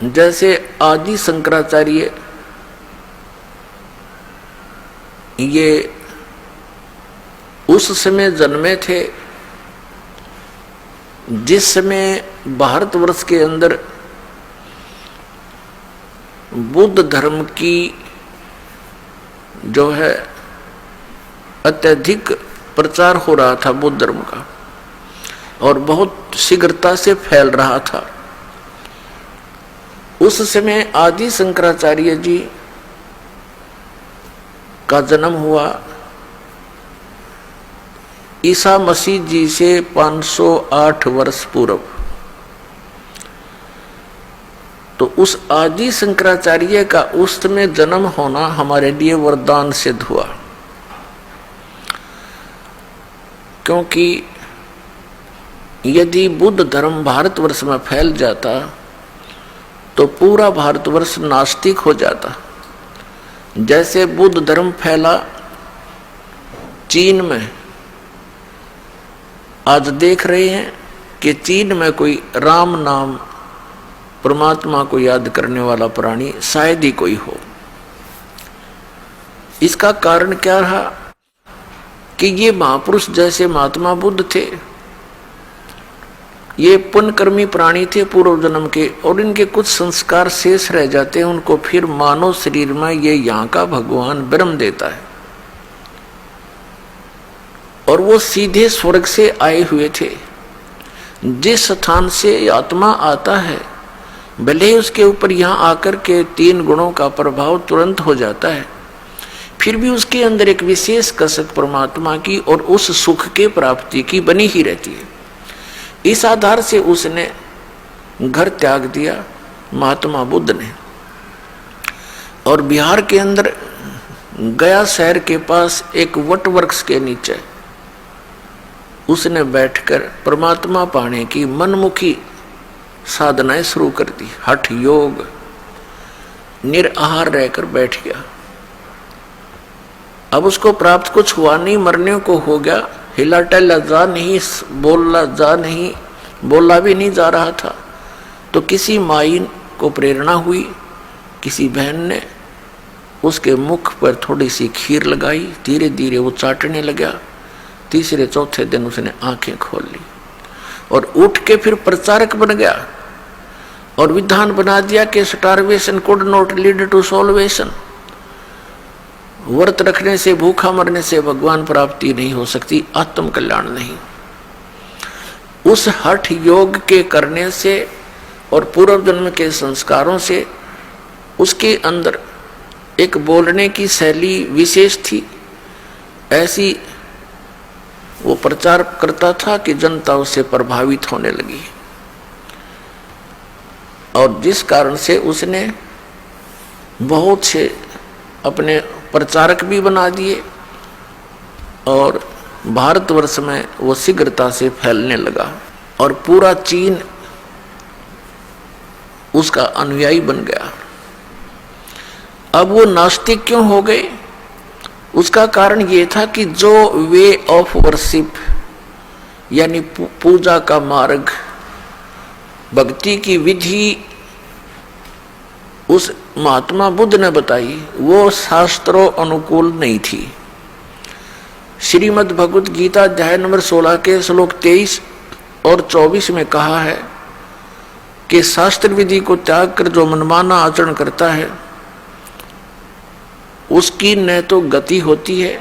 जैसे आदि शंकराचार्य ये उस समय जन्मे थे जिस समय भारतवर्ष के अंदर बुद्ध धर्म की जो है अत्यधिक प्रचार हो रहा था बुद्ध धर्म का, और बहुत शीघ्रता से फैल रहा था। उस समय आदि शंकराचार्य जी का जन्म हुआ ईसा मसीह जी से 508 वर्ष पूर्व। तो उस आदि शंकराचार्य का उस समय जन्म होना हमारे लिए वरदान सिद्ध हुआ, क्योंकि यदि बुद्ध धर्म भारतवर्ष में फैल जाता तो पूरा भारतवर्ष नास्तिक हो जाता। जैसे बुद्ध धर्म फैला चीन में, आज देख रहे हैं कि चीन में कोई राम नाम परमात्मा को याद करने वाला प्राणी शायद ही कोई हो। इसका कारण क्या रहा कि ये महापुरुष जैसे महात्मा बुद्ध थे, ये पुण्यकर्मी प्राणी थे पूर्व जन्म के, और इनके कुछ संस्कार शेष रह जाते हैं, उनको फिर मानव शरीर में ये यहाँ का भगवान ब्रह्म देता है, और वो सीधे स्वर्ग से आए हुए थे। जिस स्थान से आत्मा आता है भले ही उसके ऊपर यहाँ आकर के 3 गुणों का प्रभाव तुरंत हो जाता है, फिर भी उसके अंदर एक विशेष कसक परमात्मा की और उस सुख के प्राप्ति की बनी ही रहती है। इस आधार से उसने घर त्याग दिया महात्मा बुद्ध ने, और बिहार के अंदर गया शहर के पास एक वट वृक्ष के नीचे उसने बैठकर परमात्मा पाने की मनमुखी साधनाएं शुरू कर दी। हठ योग, निराहार रहकर बैठ गया। अब उसको प्राप्त कुछ हुआ नहीं, मरने को हो गया, हिला टहला जा नहीं, बोला भी नहीं जा रहा था। तो किसी माई को प्रेरणा हुई, किसी बहन ने उसके मुख पर थोड़ी सी खीर लगाई, धीरे धीरे वो चाटने लगा। तीसरे चौथे दिन उसने आंखें खोल ली और उठ के फिर प्रचारक बन गया और विधान बना दिया कि starvation could not lead to salvation. व्रत रखने से, भूखा मरने से भगवान प्राप्ति नहीं हो सकती, आत्म कल्याण नहीं। उस हठ योग के करने से और पूर्व जन्म के संस्कारों से उसके अंदर एक बोलने की शैली विशेष थी। ऐसी वो प्रचार करता था कि जनता उससे प्रभावित होने लगी, और जिस कारण से उसने बहुत से अपने प्रचारक भी बना दिए, और भारतवर्ष में वो शीघ्रता से फैलने लगा और पूरा चीन उसका अनुयायी बन गया। अब वो नास्तिक क्यों हो गए? उसका कारण ये था कि जो वे ऑफ वर्शिप यानी पूजा का मार्ग, भक्ति की विधि उस महात्मा बुद्ध ने बताई, वो शास्त्रों अनुकूल नहीं थी। श्रीमद् भगवद गीता अध्याय नंबर 16 के श्लोक 23 और 24 में कहा है कि शास्त्र विधि को त्याग कर जो मनमाना आचरण करता है उसकी न तो गति होती है,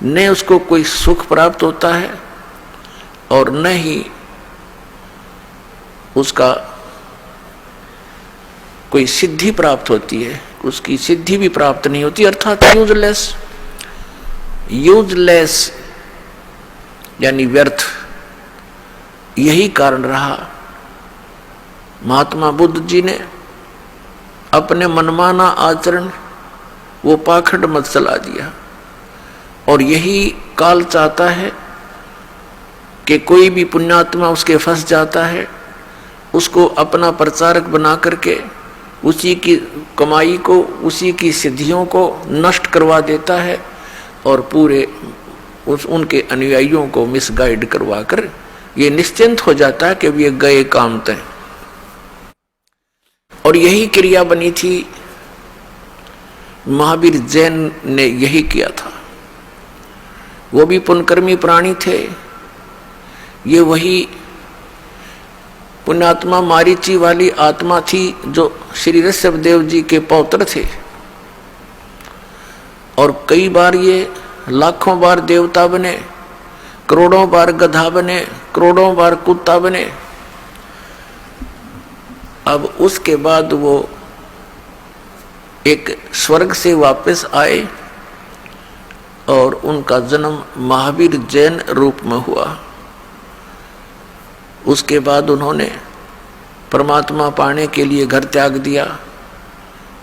न उसको कोई सुख प्राप्त होता है, और न ही उसका कोई सिद्धि प्राप्त होती है, उसकी सिद्धि भी प्राप्त नहीं होती, अर्थात यूजलेस यानी व्यर्थ। यही कारण रहा महात्मा बुद्ध जी ने अपने मनमाना आचरण वो पाखंड मत चला दिया, और यही काल चाहता है कि कोई भी पुण्यात्मा उसके फंस जाता है, उसको अपना प्रचारक बना करके उसी की कमाई को, उसी की सिद्धियों को नष्ट करवा देता है, और पूरे उनके अनुयायियों को मिसगाइड करवा कर ये निश्चिंत हो जाता है कि ये गए काम तय। और यही क्रिया बनी थी, महावीर जैन ने यही किया था। वो भी पुण्यकर्मी प्राणी थे। ये वही पुण्यात्मा मारीची वाली आत्मा थी जो श्री ऋषभदेव जी के पौत्र थे। और कई बार ये लाखों बार देवता बने, करोड़ों बार गधा बने, करोड़ों बार कुत्ता बने। अब उसके बाद वो एक स्वर्ग से वापस आए और उनका जन्म महावीर जैन रूप में हुआ। उसके बाद उन्होंने परमात्मा पाने के लिए घर त्याग दिया।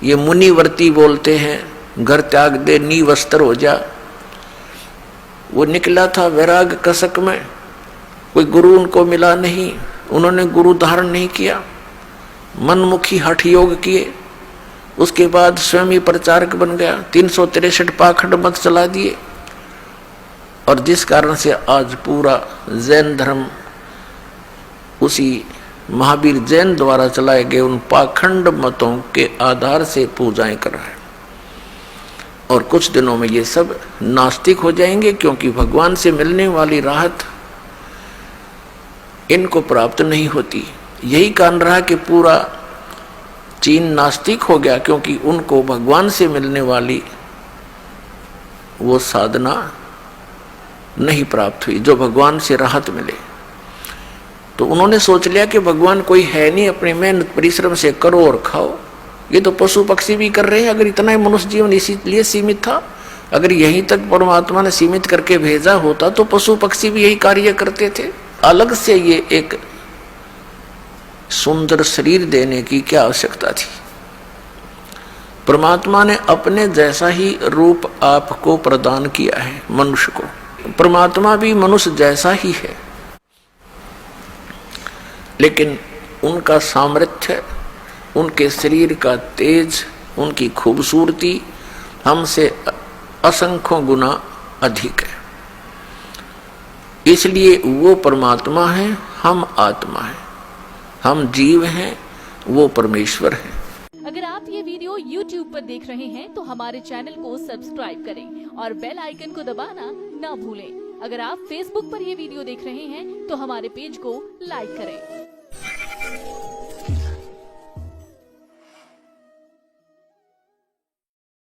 ये मुनिवर्ती बोलते हैं, घर त्याग दे नी वस्त्र हो जा। वो निकला था वैराग कसक में, कोई गुरु उनको मिला नहीं, उन्होंने गुरु धारण नहीं किया, मनमुखी हठ योग किए। उसके बाद स्वयं ही प्रचारक बन गया, 363 पाखंड मत चला दिए। और जिस कारण से आज पूरा जैन धर्म उसी महावीर जैन द्वारा चलाए गए उन पाखंड मतों के आधार से पूजाएं कर रहा है। और कुछ दिनों में ये सब नास्तिक हो जाएंगे, क्योंकि भगवान से मिलने वाली राहत इनको प्राप्त नहीं होती। यही कारण रहा कि पूरा चीन नास्तिक हो गया, क्योंकि उनको भगवान से मिलने वाली वो साधना नहीं प्राप्त हुई जो भगवान से राहत मिले। तो उन्होंने सोच लिया कि भगवान कोई है नहीं, अपने मेहनत परिश्रम से करो और खाओ। ये तो पशु पक्षी भी कर रहे हैं। अगर इतना ही मनुष्य जीवन इसीलिए सीमित था, अगर यहीं तक परमात्मा ने सीमित करके भेजा होता तो पशु पक्षी भी यही कार्य करते थे। अलग से ये एक सुंदर शरीर देने की क्या आवश्यकता थी। परमात्मा ने अपने जैसा ही रूप आपको प्रदान किया है मनुष्य को। परमात्मा भी मनुष्य जैसा ही है, लेकिन उनका सामर्थ्य, उनके शरीर का तेज, उनकी खूबसूरती हमसे असंख्यों गुना अधिक है। इसलिए वो परमात्मा है, हम आत्मा है, हम जीव हैं, वो परमेश्वर है। अगर आप ये वीडियो YouTube पर देख रहे हैं तो हमारे चैनल को सब्सक्राइब करें और बेल आइकन को दबाना ना भूलें। अगर आप Facebook पर ये वीडियो देख रहे हैं तो हमारे पेज को लाइक करें।